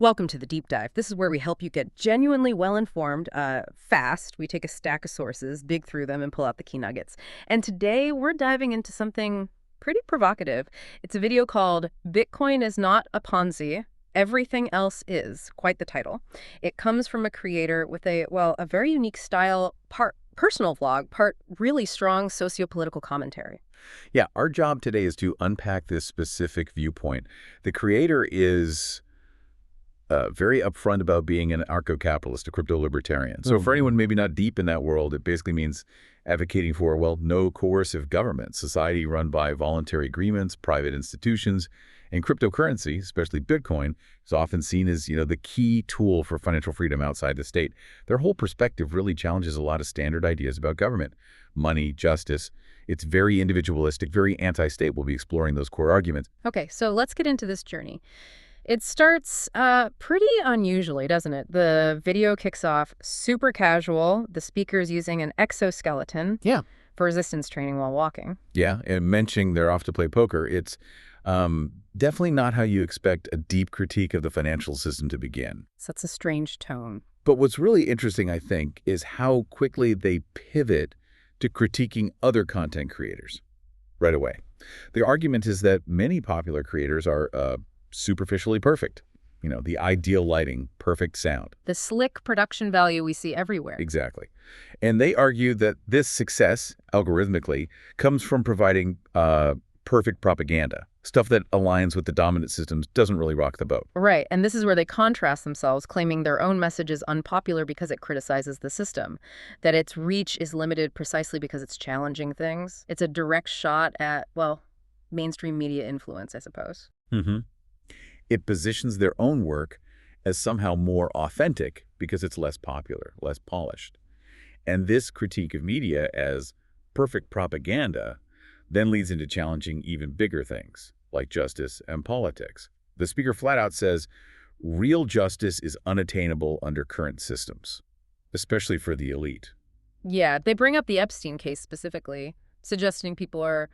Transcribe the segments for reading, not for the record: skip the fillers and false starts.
Welcome to the deep dive. This is where we help you get genuinely well-informed, fast. We take a stack of sources, dig through them, and pull out the key nuggets. And today we're diving into something pretty provocative. It's a video called Bitcoin is Not a Ponzi. Everything Else Is, quite the title. It comes from a creator with a very unique style, part personal vlog, part really strong socio-political commentary. Yeah, our job today is to unpack this specific viewpoint. The creator is very upfront about being an anarcho-capitalist, a crypto-libertarian. So for anyone maybe not deep in that world, it basically means advocating for, well, no coercive government, society run by voluntary agreements, private institutions, and cryptocurrency, especially Bitcoin, is often seen as, the key tool for financial freedom outside the state. Their whole perspective really challenges a lot of standard ideas about government, money, justice. It's very individualistic, very anti-state. We'll be exploring those core arguments. Okay, so let's get into this journey. It starts pretty unusually, doesn't it? The video kicks off super casual. The speaker's using an exoskeleton Yeah. for resistance training while walking. Yeah, and mentioning they're off to play poker, it's definitely not how you expect a deep critique of the financial system to begin. So that's a strange tone. But what's really interesting, I think, is how quickly they pivot to critiquing other content creators right away. The argument is that many popular creators are superficially perfect. The ideal lighting, perfect sound. The slick production value we see everywhere. Exactly. And they argue that this success, algorithmically, comes from providing perfect propaganda. Stuff that aligns with the dominant systems doesn't really rock the boat. Right, and this is where they contrast themselves, claiming their own message is unpopular because it criticizes the system, that its reach is limited precisely because it's challenging things. It's a direct shot at, mainstream media influence, I suppose. Mm-hmm. It positions their own work as somehow more authentic because it's less popular, less polished. And this critique of media as perfect propaganda then leads into challenging even bigger things, like justice and politics. The speaker flat out says, real justice is unattainable under current systems, especially for the elite. Yeah, they bring up the Epstein case specifically, suggesting people are,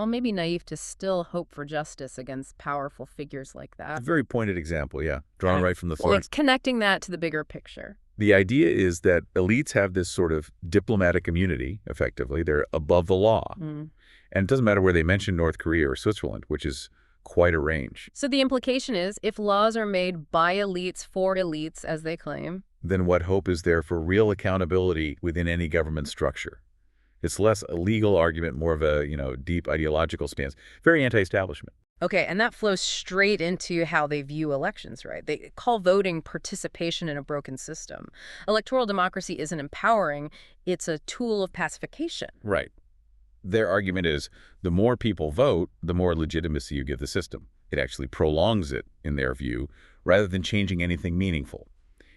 maybe naive to still hope for justice against powerful figures like that. A very pointed example, yeah, drawn right from the Well, source. connecting that to the bigger picture. The idea is that elites have this sort of diplomatic immunity, effectively. They're above the law. And it doesn't matter where they mention North Korea or Switzerland, which is quite a range. So the implication is, if laws are made by elites for elites, as they claim, then what hope is there for real accountability within any government structure? It's less a legal argument, more of a, deep ideological stance. Very anti-establishment. Okay, and that flows straight into how they view elections, right? They call voting participation in a broken system. Electoral democracy isn't empowering, it's a tool of pacification. Right. Their argument is the more people vote, the more legitimacy you give the system. It actually prolongs it, in their view, rather than changing anything meaningful.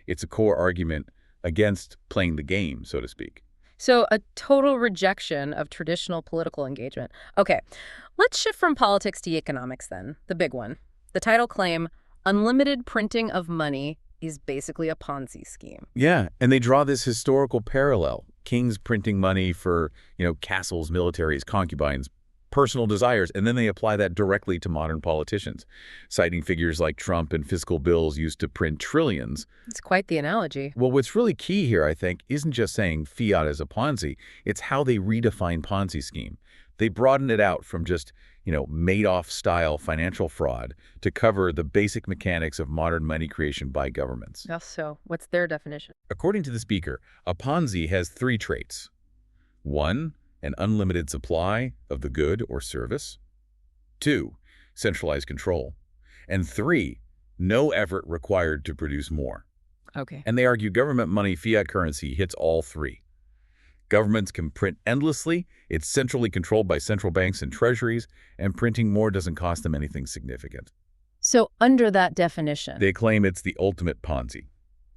It's a core argument against playing the game, so to speak. So a total rejection of traditional political engagement. Okay, let's shift from politics to economics then, the big one. The title claim, unlimited printing of money is basically a Ponzi scheme. Yeah, and they draw this historical parallel. Kings printing money for, castles, militaries, concubines, personal desires, and then they apply that directly to modern politicians, citing figures like Trump and fiscal bills used to print trillions. It's quite the analogy. Well, what's really key here, I think, isn't just saying fiat is a Ponzi. It's how they redefine Ponzi scheme. They broaden it out from just, Madoff-style financial fraud to cover the basic mechanics of modern money creation by governments. So what's their definition? According to the speaker, a Ponzi has 3 traits. 1, an unlimited supply of the good or service. 2, centralized control. And 3, no effort required to produce more. Okay. And they argue government money, fiat currency, hits all 3. Governments can print endlessly, it's centrally controlled by central banks and treasuries, and printing more doesn't cost them anything significant. So under that definition, They claim it's the ultimate Ponzi,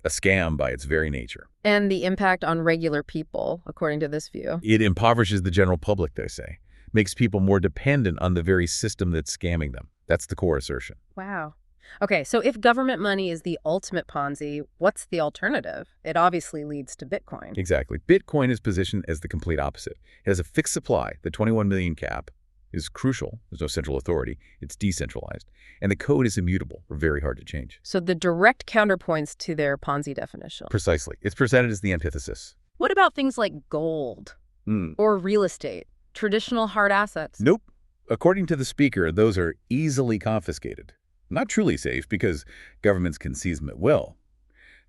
a scam by its very nature. and the impact on regular people, according to this view. It impoverishes the general public, they say, makes people more dependent on the very system that's scamming them. That's the core assertion. Wow. Okay, so if government money is the ultimate Ponzi, what's the alternative? It obviously leads to Bitcoin. Exactly. Bitcoin is positioned as the complete opposite. It has a fixed supply, the 21 million cap, is crucial. There's no central authority. It's decentralized. And the code is immutable or very hard to change. So the direct counterpoints to their Ponzi definition. Precisely. It's presented as the antithesis. What about things like gold or real estate, traditional hard assets? Nope. According to the speaker, those are easily confiscated. Not truly safe because governments can seize them at will.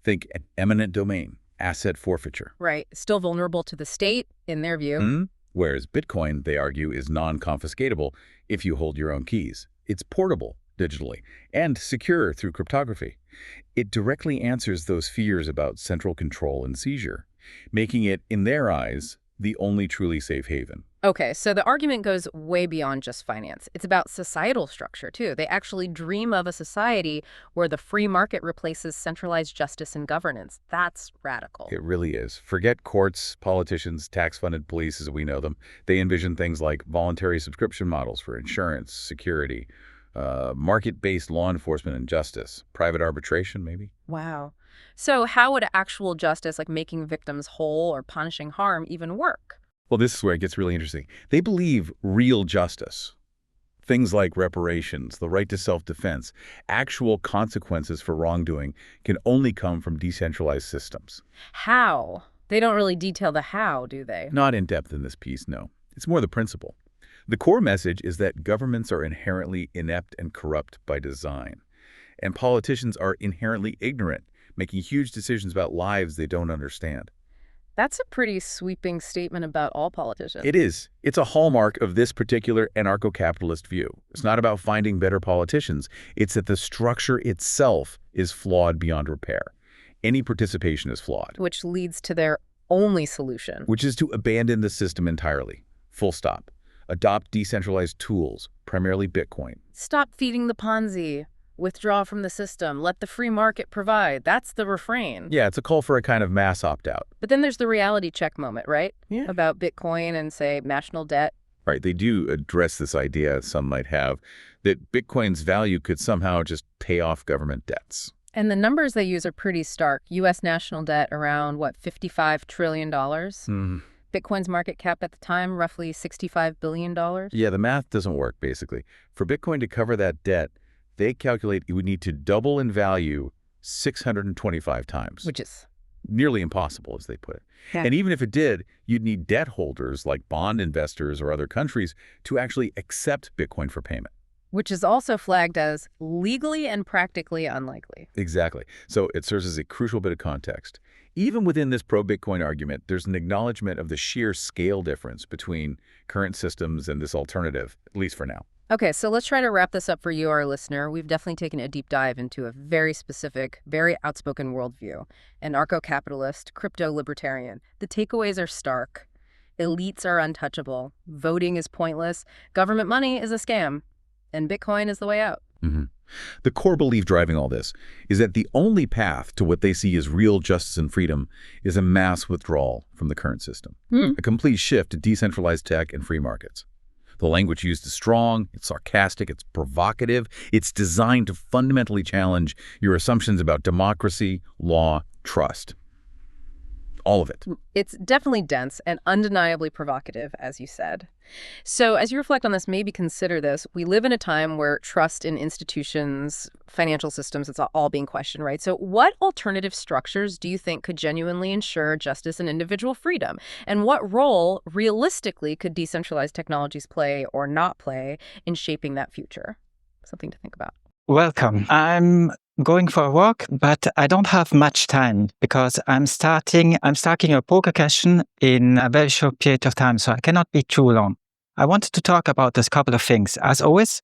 Think an eminent domain, asset forfeiture. Right. Still vulnerable to the state, in their view. Whereas Bitcoin, they argue, is non-confiscatable if you hold your own keys. It's portable digitally and secure through cryptography. It directly answers those fears about central control and seizure, making it, in their eyes, the only truly safe haven. Okay, so the argument goes way beyond just finance. It's about societal structure, too. They actually dream of a society where the free market replaces centralized justice and governance. That's radical. It really is. Forget courts, politicians, tax-funded police as we know them. They envision things like voluntary subscription models for insurance, security, market-based law enforcement and justice, private arbitration, maybe. Wow. So how would actual justice, like making victims whole or punishing harm, even work? Well, this is where it gets really interesting. They believe real justice, things like reparations, the right to self-defense, actual consequences for wrongdoing can only come from decentralized systems. How? They don't really detail the how, do they? Not in depth in this piece, no. It's more the principle. The core message is that governments are inherently inept and corrupt by design, and politicians are inherently ignorant, making huge decisions about lives they don't understand. That's a pretty sweeping statement about all politicians. It is. It's a hallmark of this particular anarcho-capitalist view. It's not about finding better politicians. It's that the structure itself is flawed beyond repair. Any participation is flawed. Which leads to their only solution. Which is to abandon the system entirely. Full stop. Adopt decentralized tools, primarily Bitcoin. Stop feeding the Ponzi. Withdraw from the system. Let the free market provide. That's the refrain. Yeah, it's a call for a kind of mass opt-out. But then there's the reality check moment, right? Yeah. About Bitcoin and, say, national debt. Right, they do address this idea some might have that Bitcoin's value could somehow just pay off government debts. And the numbers they use are pretty stark. U.S. national debt around, what, $55 trillion? Bitcoin's market cap at the time, roughly $65 billion? Yeah, the math doesn't work, basically. For Bitcoin to cover that debt, they calculate it would need to double in value 625 times. Which is nearly impossible, as they put it. Yeah. And even if it did, you'd need debt holders like bond investors or other countries to actually accept Bitcoin for payment. Which is also flagged as legally and practically unlikely. Exactly. So it serves as a crucial bit of context. Even within this pro-Bitcoin argument, there's an acknowledgement of the sheer scale difference between current systems and this alternative, at least for now. Okay, so let's try to wrap this up for you, our listener. We've definitely taken a deep dive into a very specific, very outspoken worldview. Anarcho-capitalist, crypto-libertarian. The takeaways are stark. Elites are untouchable. Voting is pointless. Government money is a scam. And Bitcoin is the way out. The core belief driving all this is that the only path to what they see as real justice and freedom is a mass withdrawal from the current system. A complete shift to decentralized tech and free markets. The language used is strong, it's sarcastic, it's provocative, it's designed to fundamentally challenge your assumptions about democracy, law, trust. All of it. It's definitely dense and undeniably provocative, as you said. So as you reflect on this, maybe consider this. We live in a time where trust in institutions, financial systems, it's all being questioned, right? So what alternative structures do you think could genuinely ensure justice and individual freedom? And what role, realistically, could decentralized technologies play or not play in shaping that future? Something to think about. Welcome. I'm going for a walk, but I don't have much time because I'm starting a poker session in a very short period of time, so I cannot be too long. I wanted to talk about this couple of things. As always,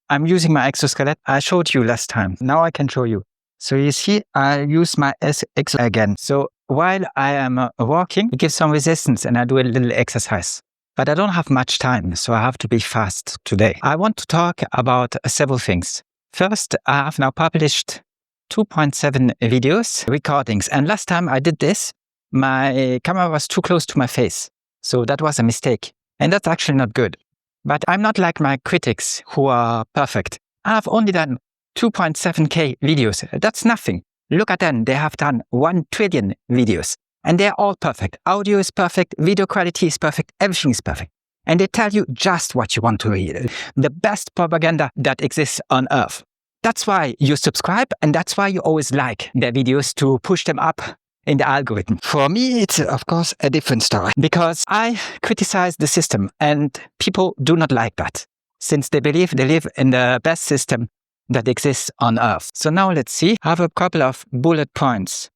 I'm using my exoskeleton. I showed you last time. Now I can show you. So you see, I use my exoskeleton again. So while I am walking, it gives some resistance and I do a little exercise. But I don't have much time, so I have to be fast today. I want to talk about several things. First, I have now published 2.7 videos, recordings. And last time I did this, my camera was too close to my face. So that was a mistake. And that's actually not good. But I'm not like my critics who are perfect. I have only done 2.7K videos. That's nothing. Look at them. They have done 1 trillion videos. And they're all perfect. Audio is perfect. Video quality is perfect. Everything is perfect. and they tell you just what you want to read. The best propaganda that exists on earth. That's why you subscribe, and that's why you always like their videos to push them up in the algorithm. For me, it's of course a different story, because I criticize the system, and people do not like that, since they believe they live in the best system that exists on earth. So now let's see. I have a couple of bullet points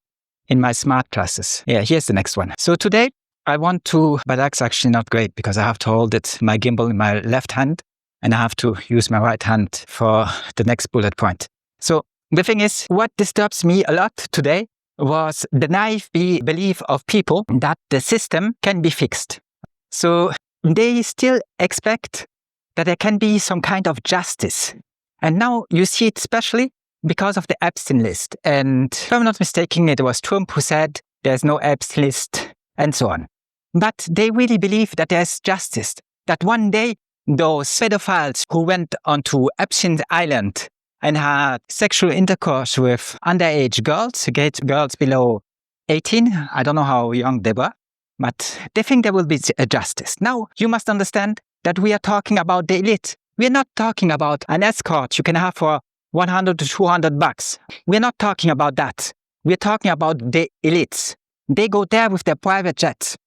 in my smart classes. Yeah, here's the next one. So today I want to, but that's actually not great because I have to hold my gimbal in my left hand and I have to use my right hand for the next bullet point. So the thing is, what disturbs me a lot today was the naive belief of people that the system can be fixed. So they still expect that there can be some kind of justice. And now you see it especially because of the Epstein list. And if I'm not mistaken, it was Trump who said there's no Epstein list and so on. But they really believe that there's justice, that one day those pedophiles who went onto Epstein Island and had sexual intercourse with underage girls below 18, I don't know how young they were, but they think there will be a justice. Now, you must understand that we are talking about the elite. We're not talking about an escort you can have for 100 to 200 bucks. We're not talking about that. We're talking about the elites. They go there with their private jets,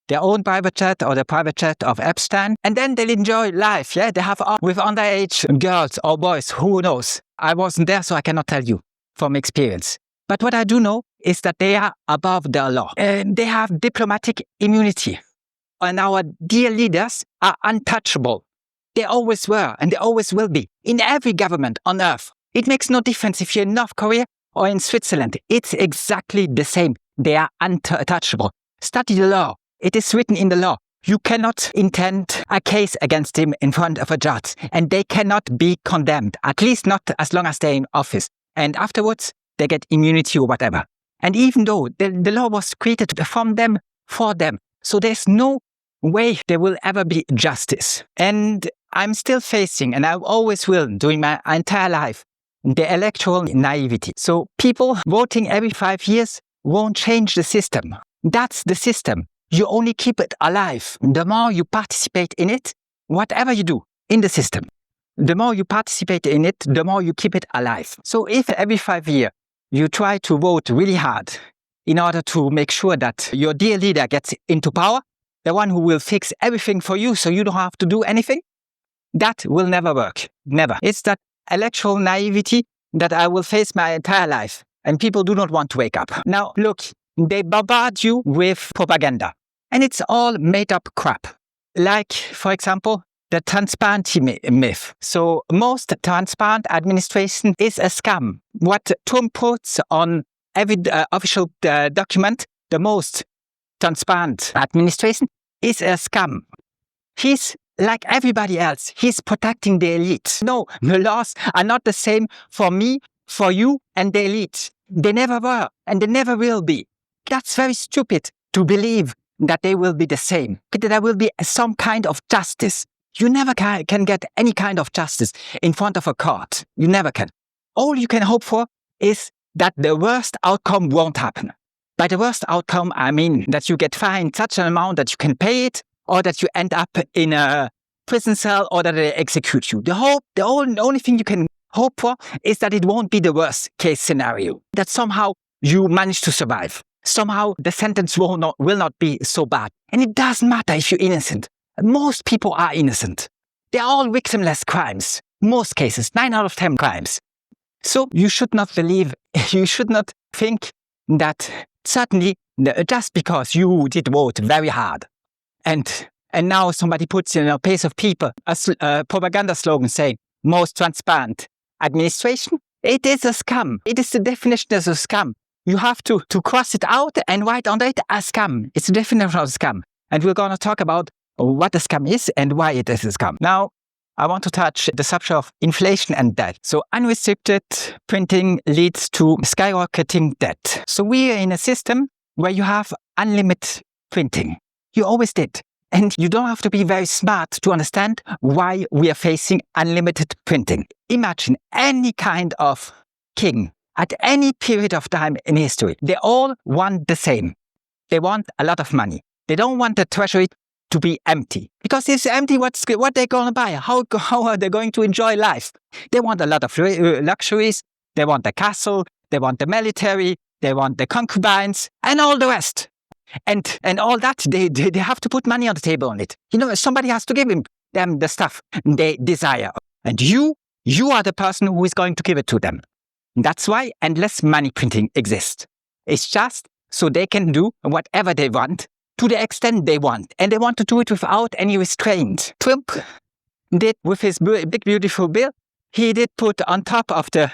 their own private jet or the private jet of Epstein, and then they'll enjoy life. Yeah, they have with underage girls or boys, who knows? I wasn't there, so I cannot tell you from experience. But what I do know is that they are above the law. They have diplomatic immunity. And our dear leaders are untouchable. They always were, and they always will be, in every government on earth. It makes no difference if you're in North Korea or in Switzerland. It's exactly the same. They are untouchable. Study the law. It is written in the law. You cannot intend a case against him in front of a judge, and they cannot be condemned, at least not as long as they're in office. And afterwards, they get immunity or whatever. And even though the law was created from them, for them, so there's no way there will ever be justice. And I'm still facing, and I always will, during my entire life, the electoral naivety. So people voting every 5 years won't change the system. That's the system. You only keep it alive. The more you participate in it, whatever you do in the system, the more you participate in it, the more you keep it alive. So if every 5 years you try to vote really hard in order to make sure that your dear leader gets into power, the one who will fix everything for you so you don't have to do anything, that will never work. Never. It's that electoral naivety that I will face my entire life. And people do not want to wake up. Now, look, they bombard you with propaganda. And it's all made up crap. Like, for example, the transparency myth. So most transparent administration is a scam. What Trump puts on every official document, the most transparent administration is a scam. He's like everybody else. He's protecting the elite. No, the laws are not the same for me, for you, and the elite. They never were, and they never will be. That's very stupid to believe that they will be the same. That there will be some kind of justice. You never can get any kind of justice in front of a court. You never can. All you can hope for is that the worst outcome won't happen. By the worst outcome, I mean that you get fined such an amount that you can pay it, or that you end up in a prison cell, or that they execute you. The only thing you can hope for is that it won't be the worst case scenario. That somehow you manage to survive. Somehow the sentence will not be so bad. And it doesn't matter if you're innocent. Most people are innocent. They're all victimless crimes. Most cases, 9 out of 10 crimes. So you should not think that suddenly, just because you did vote very hard, and now somebody puts in a place of people a propaganda slogan saying, most transparent administration, it is a scam. It is the definition of a scam. You have to cross it out and write under it a scam. It's the definition of a scam. And we're going to talk about what a scam is and why it is a scam. Now, I want to touch the subject of inflation and debt. So unrestricted printing leads to skyrocketing debt. So we are in a system where you have unlimited printing. You always did. And you don't have to be very smart to understand why we are facing unlimited printing. Imagine any kind of king at any period of time in history. They all want the same. They want a lot of money. They don't want the treasury to be empty. Because if it's empty, what they're going to buy? How are they going to enjoy life? They want a lot of luxuries. They want the castle. They want the military. They want the concubines and all the rest. And all that, they have to put money on the table on it. Somebody has to give them the stuff they desire. And you are the person who is going to give it to them. That's why endless money printing exists. It's just so they can do whatever they want to the extent they want. And they want to do it without any restraint. Trump did with his big, beautiful bill. He did put on top of the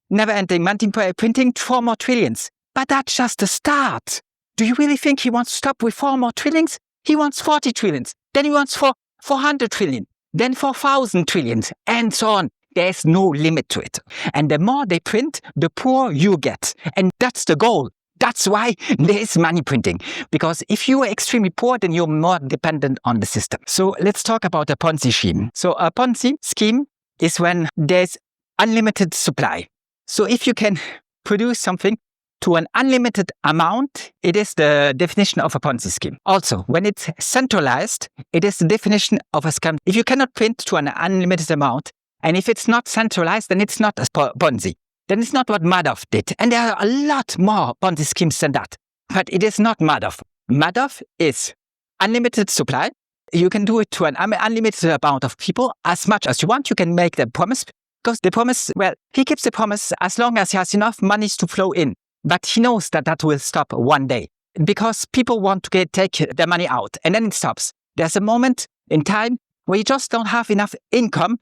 never-ending money printing 4 more trillions. But that's just the start. Do you really think he wants to stop with 4 more trillions? He wants 40 trillions. Then he wants 400 trillion. Then 4,000 trillions. And so on. There's no limit to it. And the more they print, the poorer you get. And that's the goal. That's why there is money printing. Because if you are extremely poor, then you're more dependent on the system. So let's talk about a Ponzi scheme. So a Ponzi scheme is when there's unlimited supply. So if you can produce something to an unlimited amount, it is the definition of a Ponzi scheme. Also, when it's centralized, it is the definition of a scam. If you cannot print to an unlimited amount, and if it's not centralized, then it's not a Ponzi. Then it's not what Madoff did. And there are a lot more Ponzi schemes than that. But it is not Madoff. Madoff is unlimited supply. You can do it to an unlimited amount of people, as much as you want. You can make the promise, because the promise, well, he keeps the promise as long as he has enough monies to flow in. But he knows that will stop one day, because people want to take their money out, and then it stops. There's a moment in time where you just don't have enough income,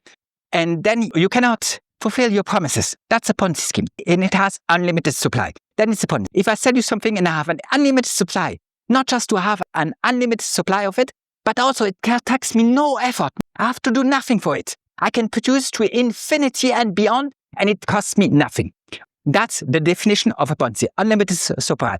and then you cannot fulfill your promises. That's a Ponzi scheme, and it has unlimited supply. Then it's a Ponzi. If I sell you something and I have an unlimited supply, not just to have an unlimited supply of it, but also it takes me no effort. I have to do nothing for it. I can produce to infinity and beyond, and it costs me nothing. That's the definition of a Ponzi, unlimited supply.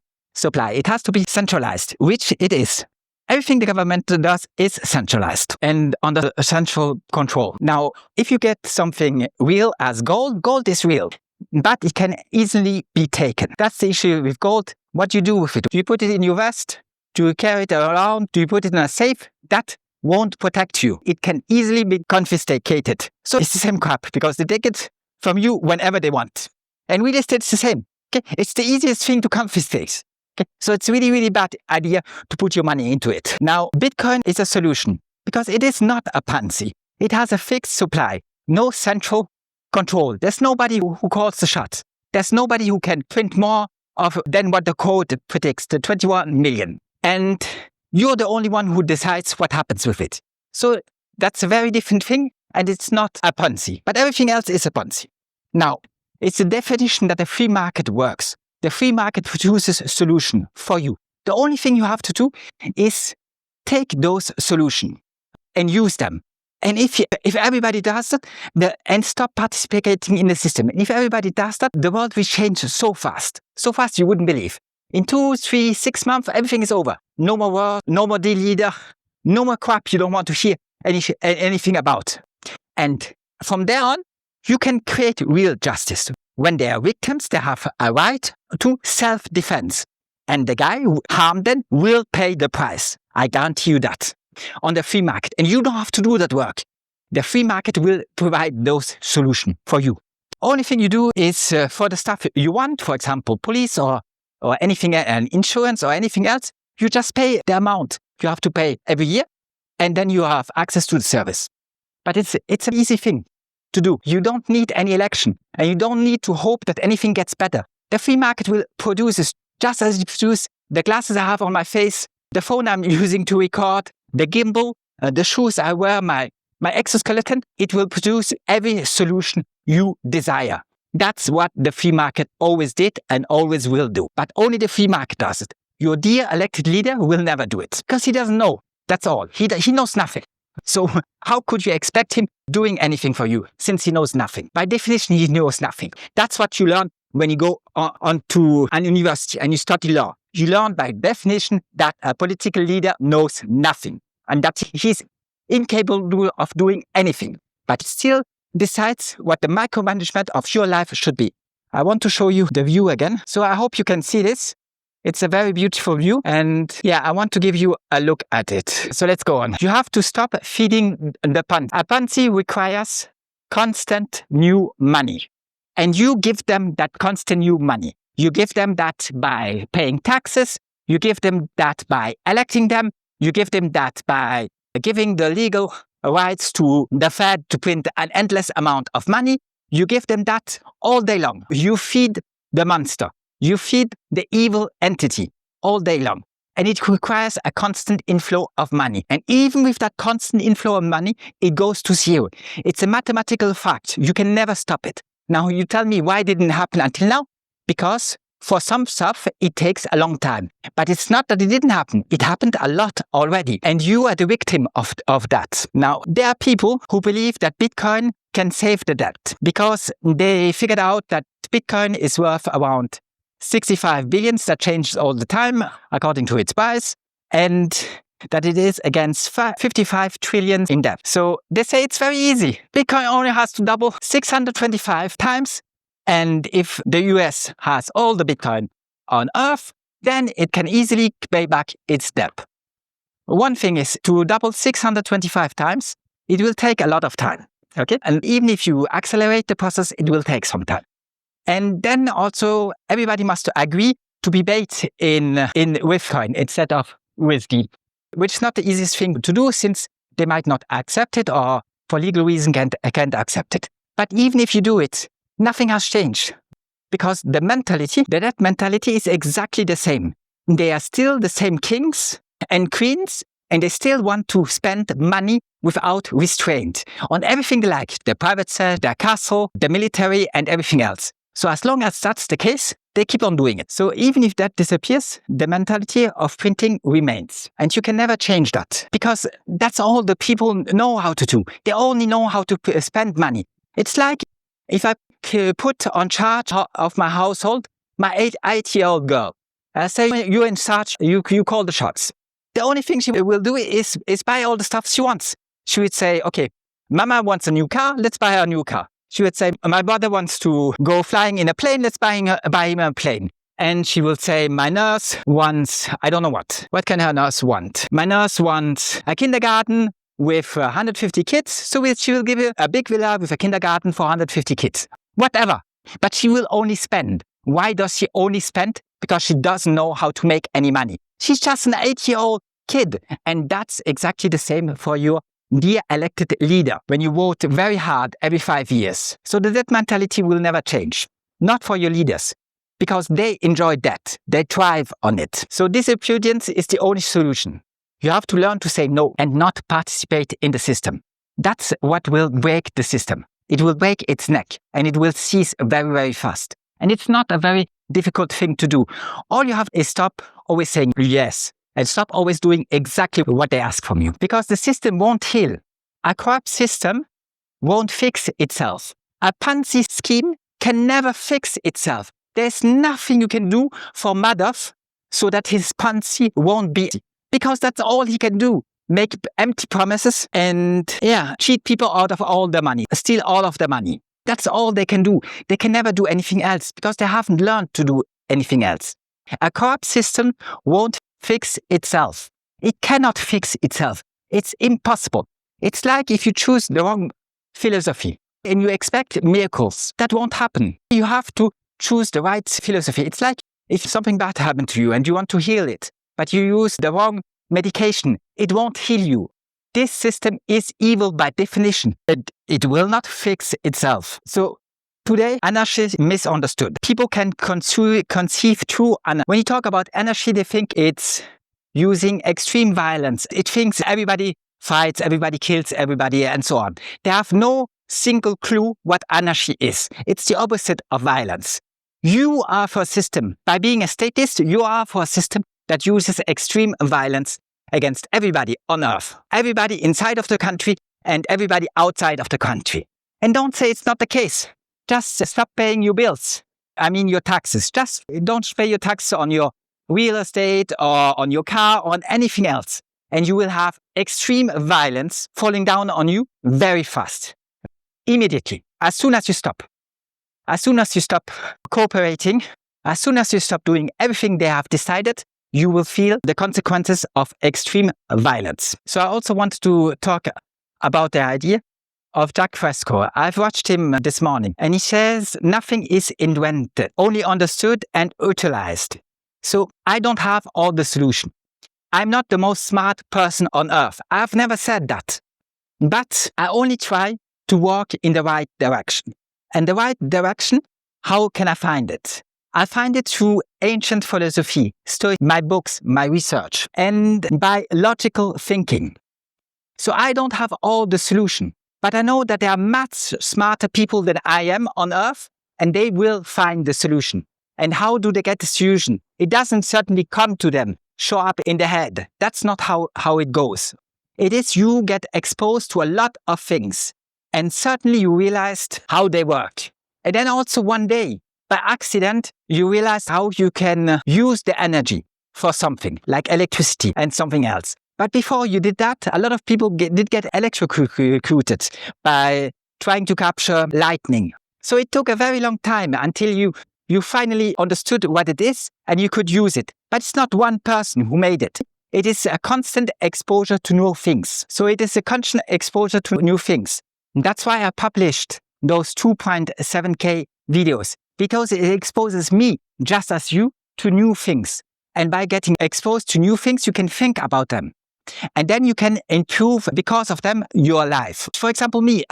It has to be centralized, which it is. Everything the government does is centralized and under central control. Now, if you get something real as gold, gold is real, but it can easily be taken. That's the issue with gold. What do you do with it? Do you put it in your vest? Do you carry it around? Do you put it in a safe? That won't protect you. It can easily be confiscated. So it's the same crap, because they take it from you whenever they want. And real estate is the same. Okay? It's the easiest thing to confiscate. Okay? So it's really, really bad idea to put your money into it. Now, Bitcoin is a solution because it is not a Ponzi. It has a fixed supply, no central control. There's nobody who calls the shots. There's nobody who can print more than what the code predicts, the 21 million. And you're the only one who decides what happens with it. So that's a very different thing, and it's not a Ponzi. But everything else is a Ponzi. Now, it's the definition that the free market works. The free market produces a solution for you. The only thing you have to do is take those solutions and use them. And if everybody does that, and stop participating in the system, and if everybody does that, the world will change so fast you wouldn't believe. In 2, 3, 6 months, everything is over. No more war, no more deal leader, no more crap you don't want to hear anything about. And from there on, you can create real justice. When they are victims, they have a right to self-defense. And the guy who harmed them will pay the price. I guarantee you that. On the free market. And you don't have to do that work. The free market will provide those solutions for you. Only thing you do is for the stuff you want, for example, police or anything, and insurance or anything else, you just pay the amount you have to pay every year, and then you have access to the service. But it's an easy thing to do. You don't need any election, and you don't need to hope that anything gets better. The free market will produce it just as it produces the glasses I have on my face, the phone I'm using to record, the gimbal, the shoes I wear, my exoskeleton. It will produce every solution you desire. That's what the free market always did and always will do. But only the free market does it. Your dear elected leader will never do it because he doesn't know. That's all. He knows nothing. So how could you expect him doing anything for you since he knows nothing? By definition, he knows nothing. That's what you learn when you go on to an university and you study law. You learn by definition that a political leader knows nothing and that he's incapable of doing anything, but still decides what the micromanagement of your life should be. I want to show you the view again. So I hope you can see this. It's a very beautiful view. And yeah, I want to give you a look at it. So let's go on. You have to stop feeding the Ponzi. A Ponzi requires constant new money. And you give them that constant new money. You give them that by paying taxes. You give them that by electing them. You give them that by giving the legal rights to the Fed to print an endless amount of money. You give them that all day long. You feed the monster. You feed the evil entity all day long. And it requires a constant inflow of money. And even with that constant inflow of money, it goes to zero. It's a mathematical fact. You can never stop it. Now, you tell me why it didn't happen until now? Because for some stuff, it takes a long time. But it's not that it didn't happen. It happened a lot already. And you are the victim of that. Now, there are people who believe that Bitcoin can save the debt because they figured out that Bitcoin is worth around 65 billion. That changes all the time according to its price. And that it is against 55 trillion in debt. So they say it's very easy. Bitcoin only has to double 625 times. And if the US has all the Bitcoin on Earth, then it can easily pay back its debt. One thing is to double 625 times, it will take a lot of time. Okay? And even if you accelerate the process, it will take some time. And then also everybody must agree to be paid in with coin instead of with the, which is not the easiest thing to do since they might not accept it or for legal reason can't accept it. But even if you do it, nothing has changed because the debt mentality is exactly the same. They are still the same kings and queens and they still want to spend money without restraint on everything they like, their private set, their castle, the military and everything else. So as long as that's the case, they keep on doing it. So even if that disappears, the mentality of printing remains. And you can never change that because that's all the people know how to do. They only know how to spend money. It's like if I put on charge of my household, my 8-year-old girl. I say, you're in charge, you call the shots. The only thing she will do is buy all the stuff she wants. She would say, okay, Mama wants a new car, let's buy her a new car. She would say, my brother wants to go flying in a plane, let's buy him a plane. And she will say, my nurse wants, I don't know what. What can her nurse want? My nurse wants a kindergarten with 150 kids, so she will give her a big villa with a kindergarten for 150 kids. Whatever. But she will only spend. Why does she only spend? Because she doesn't know how to make any money. She's just an 8-year-old kid. And that's exactly the same for your dear elected leader when you vote very hard every 5 years. So the debt mentality will never change. Not for your leaders. Because they enjoy debt. They thrive on it. So disobedience is the only solution. You have to learn to say no and not participate in the system. That's what will break the system. It will break its neck and it will cease very, very fast. And it's not a very difficult thing to do. All you have is stop always saying yes and stop always doing exactly what they ask from you. Because the system won't heal. A corrupt system won't fix itself. A Ponzi scheme can never fix itself. There's nothing you can do for Madoff so that his Ponzi won't be. Because that's all he can do. Make empty promises and cheat people out of all the money, steal all of the money. That's all they can do. They can never do anything else because they haven't learned to do anything else. A corrupt system won't fix itself. It cannot fix itself. It's impossible. It's like if you choose the wrong philosophy and you expect miracles. That won't happen. You have to choose the right philosophy. It's like if something bad happened to you and you want to heal it, but you use the wrong medication, it won't heal you. This system is evil by definition. It will not fix itself. So today, anarchy is misunderstood. People can conceive true anarchy. When you talk about anarchy, they think it's using extreme violence. It thinks everybody fights, everybody kills everybody, and so on. They have no single clue what anarchy is. It's the opposite of violence. You are for a system. By being a statist, you are for a system that uses extreme violence against everybody on Earth. Everybody inside of the country and everybody outside of the country. And don't say it's not the case. Just stop paying your bills. I mean your taxes. Just don't pay your taxes on your real estate or on your car or on anything else. And you will have extreme violence falling down on you very fast. Immediately. As soon as you stop. As soon as you stop cooperating, As soon as you stop doing everything they have decided, you will feel the consequences of extreme violence. So I also want to talk about the idea of Jacques Fresco. I've watched him this morning, and he says nothing is invented, only understood and utilized. So I don't have all the solution. I'm not the most smart person on earth. I've never said that. But I only try to walk in the right direction. And the right direction, how can I find it? I find it through ancient philosophy, my books, my research, and by logical thinking. So I don't have all the solution, but I know that there are much smarter people than I am on earth, and they will find the solution. And how do they get the solution? It doesn't certainly come to them, show up in the head. That's not how it goes. It is you get exposed to a lot of things, and certainly you realized how they work. And then also one day, by accident, you realize how you can use the energy for something, like electricity and something else. But before you did that, a lot of people did get electrocuted by trying to capture lightning. So it took a very long time until you finally understood what it is and you could use it. But it's not one person who made it. It is a constant exposure to new things. So it is a constant exposure to new things. And that's why I published those 2.7K videos, because it exposes me, just as you, to new things. And by getting exposed to new things, you can think about them. And then you can improve, because of them, your life. For example, me,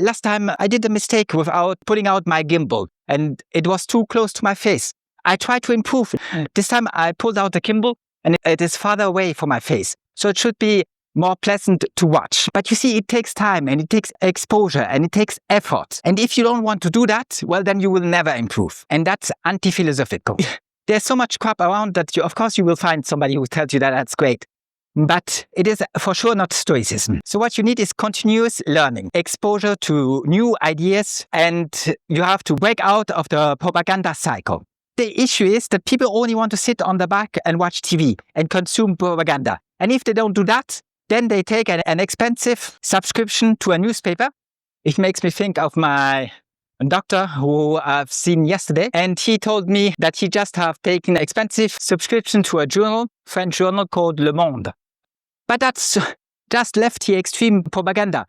last time I did a mistake without pulling out my gimbal, and it was too close to my face. I tried to improve. This time I pulled out the gimbal, and it is farther away from my face. So it should be more pleasant to watch. But you see, it takes time, and it takes exposure, and it takes effort. And if you don't want to do that, well, then you will never improve. And that's anti-philosophical. There's so much crap around that of course you will find somebody who tells you that that's great. But it is for sure not Stoicism. So what you need is continuous learning, exposure to new ideas, and you have to break out of the propaganda cycle. The issue is that people only want to sit on the back and watch TV and consume propaganda. And if they don't do that, then they take an expensive subscription to a newspaper. It makes me think of my doctor who I've seen yesterday, and he told me that he just have taken an expensive subscription to a journal, French journal called Le Monde. But that's just lefty extreme propaganda.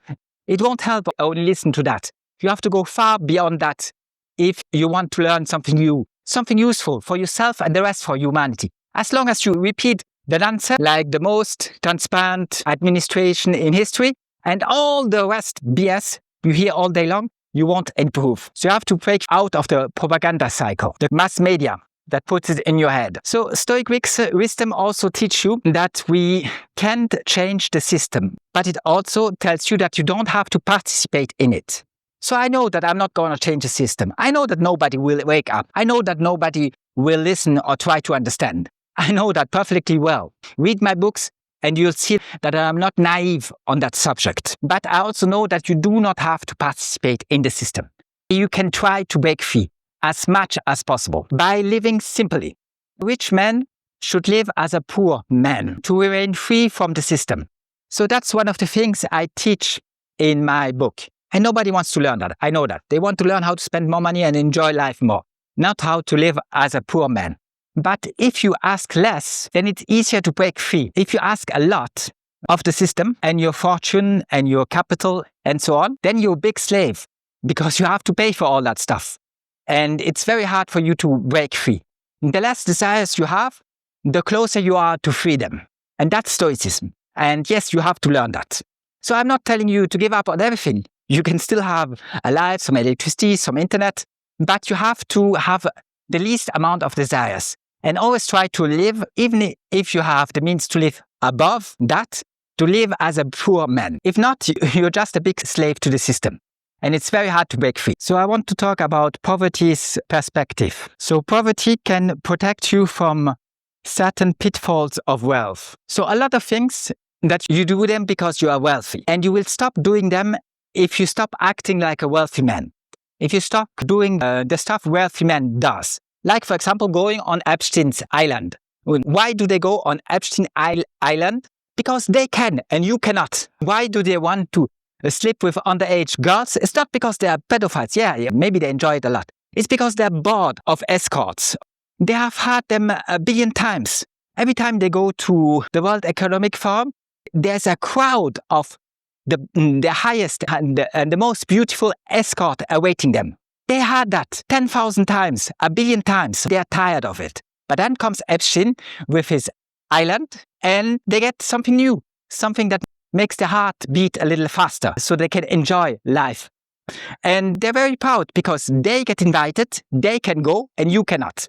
It won't help only listen to that. You have to go far beyond that if you want to learn something new, something useful for yourself and the rest for humanity. As long as you repeat the nonsense, like the most transparent administration in history, and all the rest BS you hear all day long, you won't improve. So you have to break out of the propaganda cycle, the mass media that puts it in your head. So Stoic wisdom also teach you that we can't change the system, but it also tells you that you don't have to participate in it. So I know that I'm not going to change the system. I know that nobody will wake up. I know that nobody will listen or try to understand. I know that perfectly well. Read my books and you'll see that I'm not naive on that subject. But I also know that you do not have to participate in the system. You can try to break free as much as possible by living simply. Rich men should live as a poor man to remain free from the system. So that's one of the things I teach in my book. And nobody wants to learn that. I know that. They want to learn how to spend more money and enjoy life more, not how to live as a poor man. But if you ask less, then it's easier to break free. If you ask a lot of the system and your fortune and your capital and so on, then you're a big slave because you have to pay for all that stuff. And it's very hard for you to break free. The less desires you have, the closer you are to freedom. And that's Stoicism. And yes, you have to learn that. So I'm not telling you to give up on everything. You can still have a life, some electricity, some internet, but you have to have the least amount of desires. And always try to live, even if you have the means to live above that, to live as a poor man. If not, you're just a big slave to the system. And it's very hard to break free. So I want to talk about poverty's perspective. So poverty can protect you from certain pitfalls of wealth. So a lot of things that you do them because you are wealthy. And you will stop doing them if you stop acting like a wealthy man. If you stop doing the stuff wealthy man does. Like, for example, going on Epstein's Island. Why do they go on Epstein Island? Because they can and you cannot. Why do they want to sleep with underage girls? It's not because they are pedophiles. Yeah, maybe they enjoy it a lot. It's because they're bored of escorts, They have had them a billion times. Every time they go to the World Economic Forum, there's a crowd of the highest and the most beautiful escort awaiting them. They had that 10,000 times, a billion times. They are tired of it. But then comes Epstein with his island, and they get something new, something that makes their heart beat a little faster so they can enjoy life. And they're very proud because they get invited, they can go, and you cannot.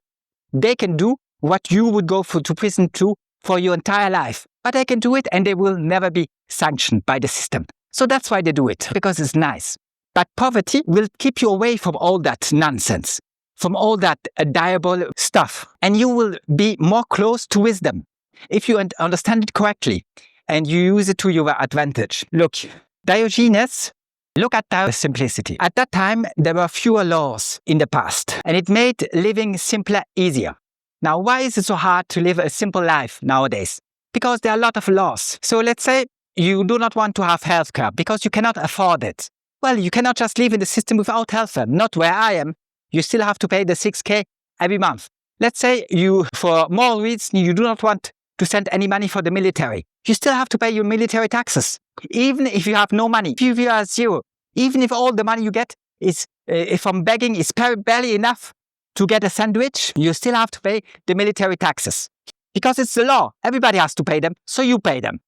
They can do what you would go to prison to for your entire life. But they can do it, and they will never be sanctioned by the system. So that's why they do it, because it's nice. But poverty will keep you away from all that nonsense, from all that diabolical stuff. And you will be more close to wisdom if you understand it correctly and you use it to your advantage. Look, Diogenes, look at our simplicity. At that time, there were fewer laws in the past, and it made living simpler, easier. Now, why is it so hard to live a simple life nowadays? Because there are a lot of laws. So let's say you do not want to have healthcare because you cannot afford it. Well, you cannot just live in the system without healthcare. Not where I am. You still have to pay the 6K every month. Let's say you, for moral reasons, you do not want to send any money for the military. You still have to pay your military taxes. Even if you have no money, if you are zero, even if all the money you get is from begging is barely enough to get a sandwich, you still have to pay the military taxes. Because it's the law. Everybody has to pay them, so you pay them.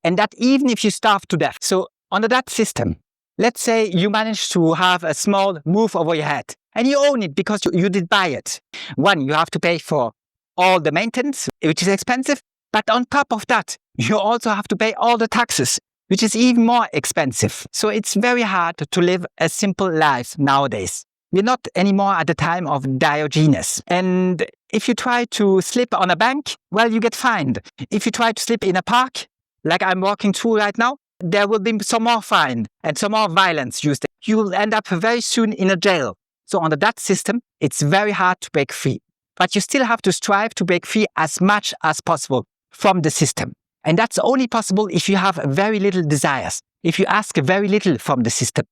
And that even if you starve to death. So under that system, let's say you manage to have a small roof over your head, and you own it because you did buy it. One, you have to pay for all the maintenance, which is expensive, but on top of that, you also have to pay all the taxes, which is even more expensive. So it's very hard to live a simple life nowadays. We're not anymore at the time of Diogenes. And if you try to slip on a bank, well, you get fined. If you try to slip in a park, like I'm walking through right now, there will be some more fine and some more violence used. You will end up very soon in a jail. So under that system, it's very hard to break free. But you still have to strive to break free as much as possible from the system. And that's only possible if you have very little desires, if you ask very little from the system.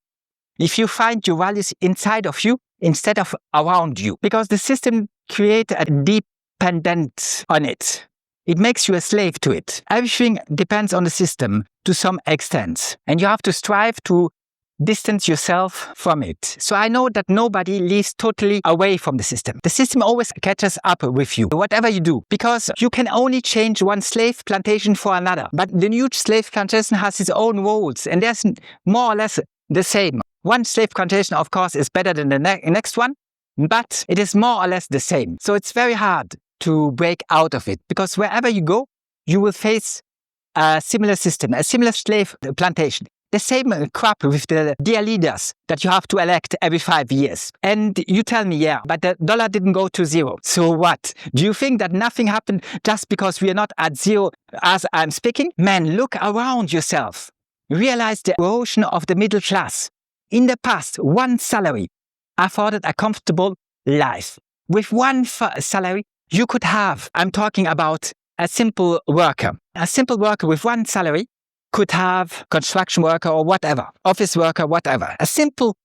If you find your values inside of you instead of around you. Because the system creates a dependence on it. It makes you a slave to it. Everything depends on the system to some extent. And you have to strive to distance yourself from it. So I know that nobody lives totally away from the system. The system always catches up with you, whatever you do. Because you can only change one slave plantation for another. But the new slave plantation has its own rules. And there's more or less the same. One slave plantation, of course, is better than the next one, but it is more or less the same. So it's very hard to break out of it, because wherever you go, you will face a similar system, a similar slave plantation. The same crap with the dear leaders that you have to elect every 5 years. And you tell me, yeah, but the dollar didn't go to zero. So what? Do you think that nothing happened just because we are not at zero as I'm speaking? Man, look around yourself. Realize the erosion of the middle class. In the past, one salary afforded a comfortable life. With one salary, you could have, I'm talking about a simple worker. A simple worker with one salary could have construction worker or whatever, office worker, whatever. A simple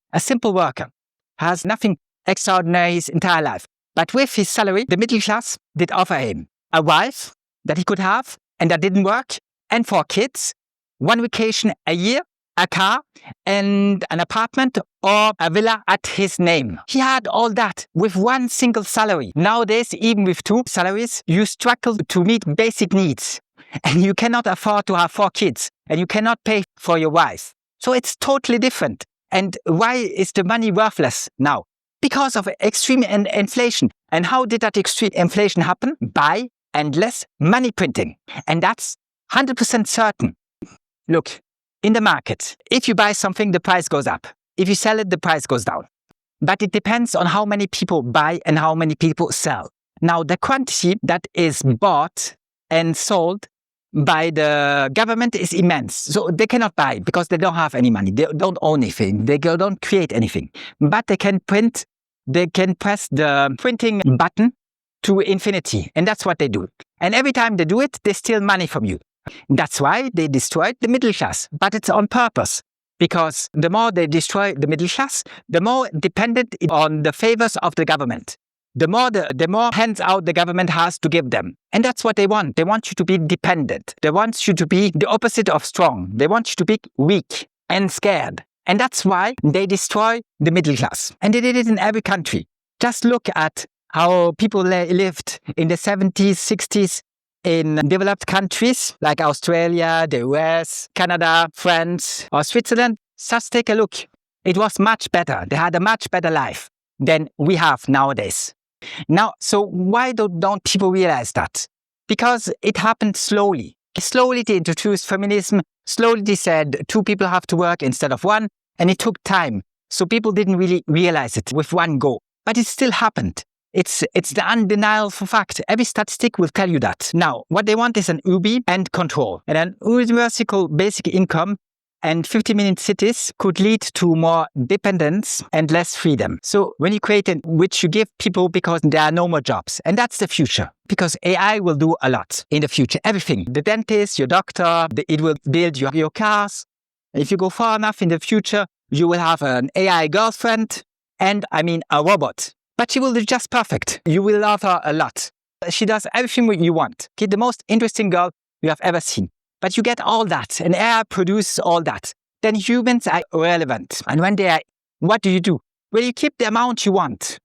worker has nothing extraordinary his entire life. But with his salary, the middle class did offer him a wife that he could have and that didn't work, and 4 kids, 1 vacation a year, a car, and an apartment or a villa at his name. He had all that with one single salary. Nowadays, even with 2 salaries, you struggle to meet basic needs. And you cannot afford to have 4 kids. And you cannot pay for your wife. So it's totally different. And why is the money worthless now? Because of extreme inflation. And how did that extreme inflation happen? By endless money printing. And that's 100% certain. Look, in the market, if you buy something, the price goes up. If you sell it, the price goes down. But it depends on how many people buy and how many people sell. Now, the quantity that is bought and sold by the government is immense. So they cannot buy because they don't have any money. They don't own anything. They don't create anything. But they can print, they can press the printing button to infinity. And that's what they do. And every time they do it, they steal money from you. That's why they destroyed the middle class. But it's on purpose. Because the more they destroy the middle class, the more dependent on the favors of the government. the more hands-out the government has to give them. And that's what they want. They want you to be dependent. They want you to be the opposite of strong. They want you to be weak and scared. And that's why they destroy the middle class. And they did it in every country. Just look at how people lived in the 70s, 60s in developed countries like Australia, the US, Canada, France, or Switzerland. Just take a look. It was much better. They had a much better life than we have nowadays. Now, so why don't people realize that? Because it happened slowly. Slowly they introduced feminism. Slowly they said 2 people have to work instead of 1. And it took time. So people didn't really realize it with one go. But it still happened. It's the undeniable fact. Every statistic will tell you that. Now, what they want is an UBI and control. And an universal basic income and 50-minute cities could lead to more dependence and less freedom. So when you create which you give people because there are no more jobs. And that's the future. Because AI will do a lot in the future. Everything. The dentist, your doctor, it will build your cars. If you go far enough in the future, you will have an AI girlfriend and, a robot. But she will do just perfect. You will love her a lot. She does everything you want. Okay, the most interesting girl you have ever seen. But you get all that, and AI produces all that. Then humans are irrelevant. And when they are, what do? Well, you keep the amount you want.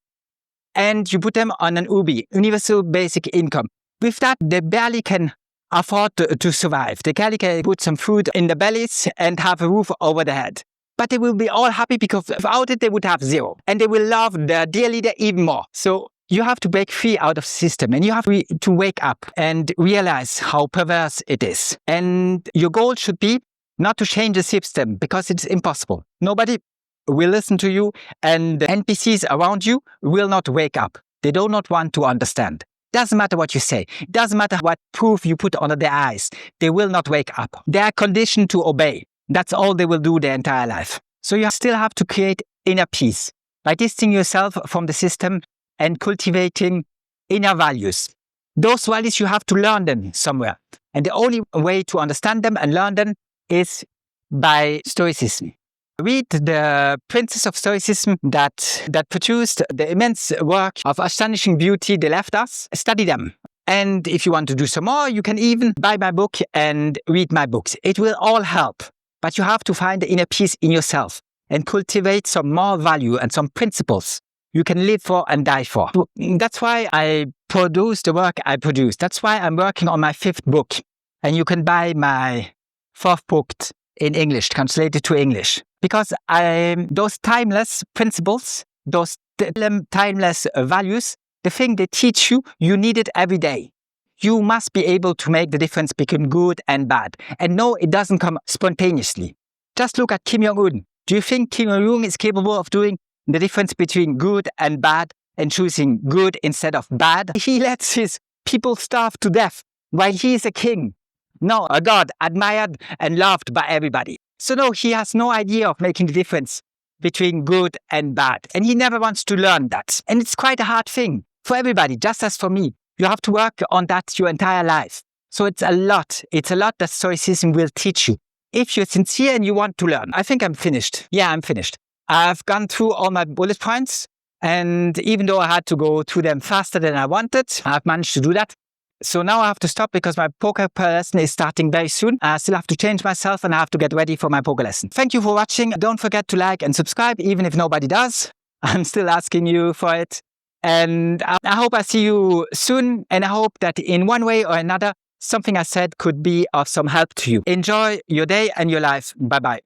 And you put them on an UBI, universal basic income. With that, they barely can afford to survive. They barely can put some food in their bellies and have a roof over their head. But they will be all happy because without it, they would have 0. And they will love their dear leader even more. So you have to break free out of the system and you have to wake up and realize how perverse it is. And your goal should be not to change the system because it's impossible. Nobody will listen to you and the NPCs around you will not wake up. They do not want to understand. Doesn't matter what you say. Doesn't matter what proof you put under their eyes. They will not wake up. They are conditioned to obey. That's all they will do their entire life. So you still have to create inner peace by distancing yourself from the system and cultivating inner values. Those values, you have to learn them somewhere. And the only way to understand them and learn them is by Stoicism. Read the Princes of Stoicism that produced the immense work of astonishing beauty they left us. Study them. And if you want to do some more, you can even buy my book and read my books. It will all help. But you have to find the inner peace in yourself and cultivate some more value and some principles you can live for and die for. That's why I produce the work I produce. That's why I'm working on my 5th book. And you can buy my 4th book in English, translated to English. Because those timeless principles, those timeless values, the thing they teach you, you need it every day. You must be able to make the difference between good and bad. And no, it doesn't come spontaneously. Just look at Kim Jong-un. Do you think Kim Jong-un is capable of doing the difference between good and bad and choosing good instead of bad? He lets his people starve to death while he is a king. No, a god admired and loved by everybody. So no, he has no idea of making the difference between good and bad. And he never wants to learn that. And it's quite a hard thing for everybody, just as for me. You have to work on that your entire life. So it's a lot. It's a lot that Stoicism will teach you. If you're sincere and you want to learn. I think I'm finished. Yeah, I'm finished. I've gone through all my bullet points. And even though I had to go through them faster than I wanted, I've managed to do that. So now I have to stop because my poker lesson is starting very soon. I still have to change myself and I have to get ready for my poker lesson. Thank you for watching. Don't forget to like and subscribe, even if nobody does. I'm still asking you for it. And I hope I see you soon. And I hope that in one way or another, something I said could be of some help to you. Enjoy your day and your life. Bye-bye.